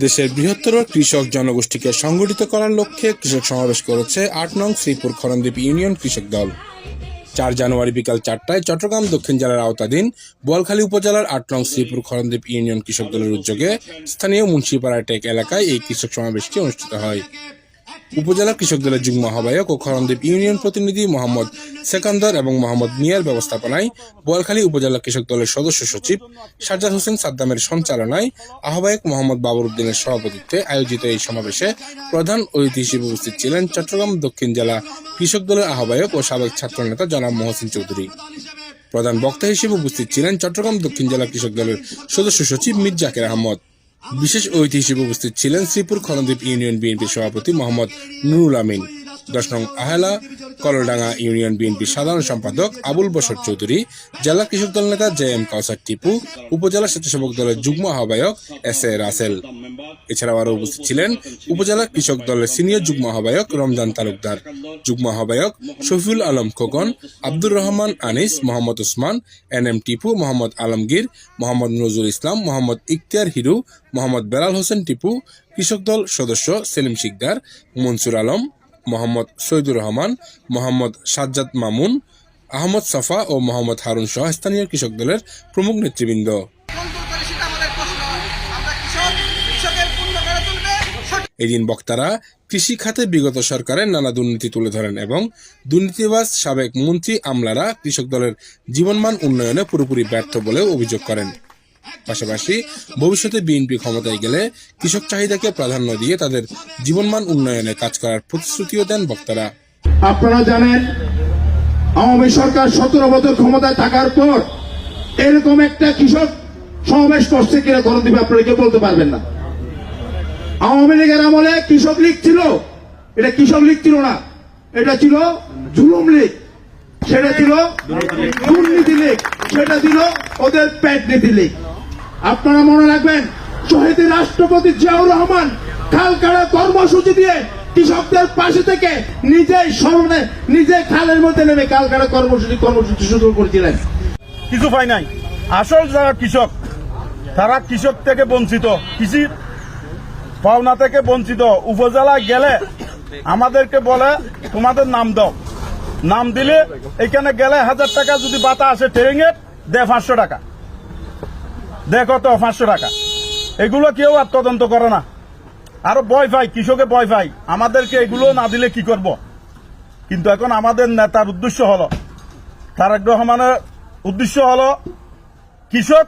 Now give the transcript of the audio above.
দেশের বৃহত্তর কৃষক জনগোষ্ঠীকে সংগঠিত করার লক্ষ্যে কৃষক সমাবেশ করেছে ৮ নং শ্রীপুর খরণদ্বীপ ইউনিয়ন কৃষক দল। ৪ জানুয়ারি বিকাল ৪টায় চট্টগ্রাম দক্ষিণ জেলার আওতাধীন বোয়ালখালী উপজেলার ৮ নং শ্রীপুর খরণদ্বীপ ইউনিয়ন কৃষক দলের উদ্যোগে স্থানীয় মুন্সিপাড়া টেক এলাকায় এই কৃষক সমাবেশটি অনুষ্ঠিত হয়। উপজেলা কৃষক দলের যুগ্ম আহ্বায়ক ও খরণদ্বীপ ইউনিয়ন প্রতিনিধি মোহাম্মদ সেকান্দর এবং মোহাম্মদ মিয়ার ব্যবস্থাপনায় বোয়ালখালী উপজেলা কৃষক দলের সদস্য সচিব সাজ্জাদ হোসেন সাদ্দামের সঞ্চালনায় আহ্বায়ক মোহাম্মদ বাবর উদ্দিনের সভাপতিত্বে আয়োজিত এই সমাবেশে প্রধান অতিথি হিসেবে উপস্থিত ছিলেন চট্টগ্রাম দক্ষিণ জেলা কৃষক দলের আহ্বায়ক ও সাবেক ছাত্রনেতা জনাব মহসিন চৌধুরী। প্রধান বক্তা হিসেবে উপস্থিত ছিলেন চট্টগ্রাম দক্ষিণ জেলা কৃষক দলের সদস্য সচিব মীর জাকের আহমদ। বিশেষ অতিথি হিসেবে উপস্থিত ছিলেন শ্রীপুর খরণদ্বীপ ইউনিয়ন বিএনপির সভাপতি মোহাম্মদ নুরুল আমিন, ১০ নং আহেলা কলডাঙ্গা ইউনিয়ন বিএনপির সাধারণ সম্পাদক আবুল বশর চৌধুরী, জেলা কৃষক দল নেতা জে.এম. কাউসার টিপু, উপজেলা স্বেচ্ছাসেবক দলের যুগ্ম আহ্বায়ক এস.এ. রাসেল। এছাড়াও আরও উপস্থিত ছিলেন উপজেলা কৃষক দলের সিনিয়র যুগ্ম আহ্বায়ক রমজান তালুকদার, যুগ্ম আহ্বায়ক শফিউল আলম খোকন, আব্দুর রহমান আনিস, মোহাম্মদ ওসমান, এন.এম. টিপু, মোহাম্মদ আলমগীর, মোহাম্মদ নজরুল ইসলাম, মোহাম্মদ ইখতিয়ার হিরু, মোহাম্মদ বেলাল হোসেন টিপু, কৃষক দল সদস্য সেলিম শিকদার, মনসুর আলম, মোহাম্মদ শহীদুর রহমান, মোহাম্মদ সাজ্জাদ মামুন, আহমদ সাফা ও মোহাম্মদ হারুন সহ স্থানীয় কৃষক দলের প্রমুখ নেতৃবৃন্দ। এদিন বক্তারা কৃষি খাতে বিগত সরকারের নানা দুর্নীতি তুলে ধরেন এবং দুর্নীতিবাজ সাবেক মন্ত্রী আমলারা কৃষক দলের জীবনমান উন্নয়নে পুরোপুরি ব্যর্থ বলেও অভিযোগ করেন। পাশাপাশি ভবিষ্যতে বিএনপি ক্ষমতায় গেলে কৃষক চাহিদাকে প্রাধান্য দিয়ে তাদের জীবনমান উন্নয়নে কাজ করার প্রতিশ্রুতিও দেন বক্তারা। আপনারা জানেন, আওয়ামী সরকার ১৭ বছর ক্ষমতায় থাকার পর এরকম একটা কৃষক সমাবেশ করছে কিনা খরণদ্বীপে আপনারা কেউ বলতে পারবেন না। আওয়ামী লীগের আমলে কৃষক লীগ ছিল, এটা কৃষক লীগ ছিল না, এটা ছিল জুলুম লীগ, সেটা ছিল দুর্নীতি লীগ, সেটা ছিল ওদের পেট নীতি লীগ। আপনারা মনে রাখবেন, শহীদ রাষ্ট্রপতি জিয়াউর রহমান খালকাটা কর্মসূচি দিয়ে কৃষকদের পাশে থেকে নিজে খালের মধ্যে নেমে খালকাটা কর্মসূচি শুরু করেছিলেন। কিছু পাই নাই। আসল যারা কৃষক, তারা কৃষক থেকে বঞ্চিত, কৃষির পাওনা থেকে বঞ্চিত। উপজেলায় গেলে আমাদেরকে বলে তোমাদের নাম দাও, নাম দিলে এখানে গেলে 1000 টাকা যদি বাতা আসে ট্রেনিং এর, দে 500 টাকা, দেখো তো 500 টাকা। এগুলো কেউ আর তদন্ত করে না, আরো ভয় পাই, কৃষকে ভয় পাই, আমাদেরকে এগুলো না দিলে কি করব। কিন্তু এখন আমাদের নেতার উদ্দেশ্য হলো, তারেক রহমানের উদ্দেশ্য হলো কৃষক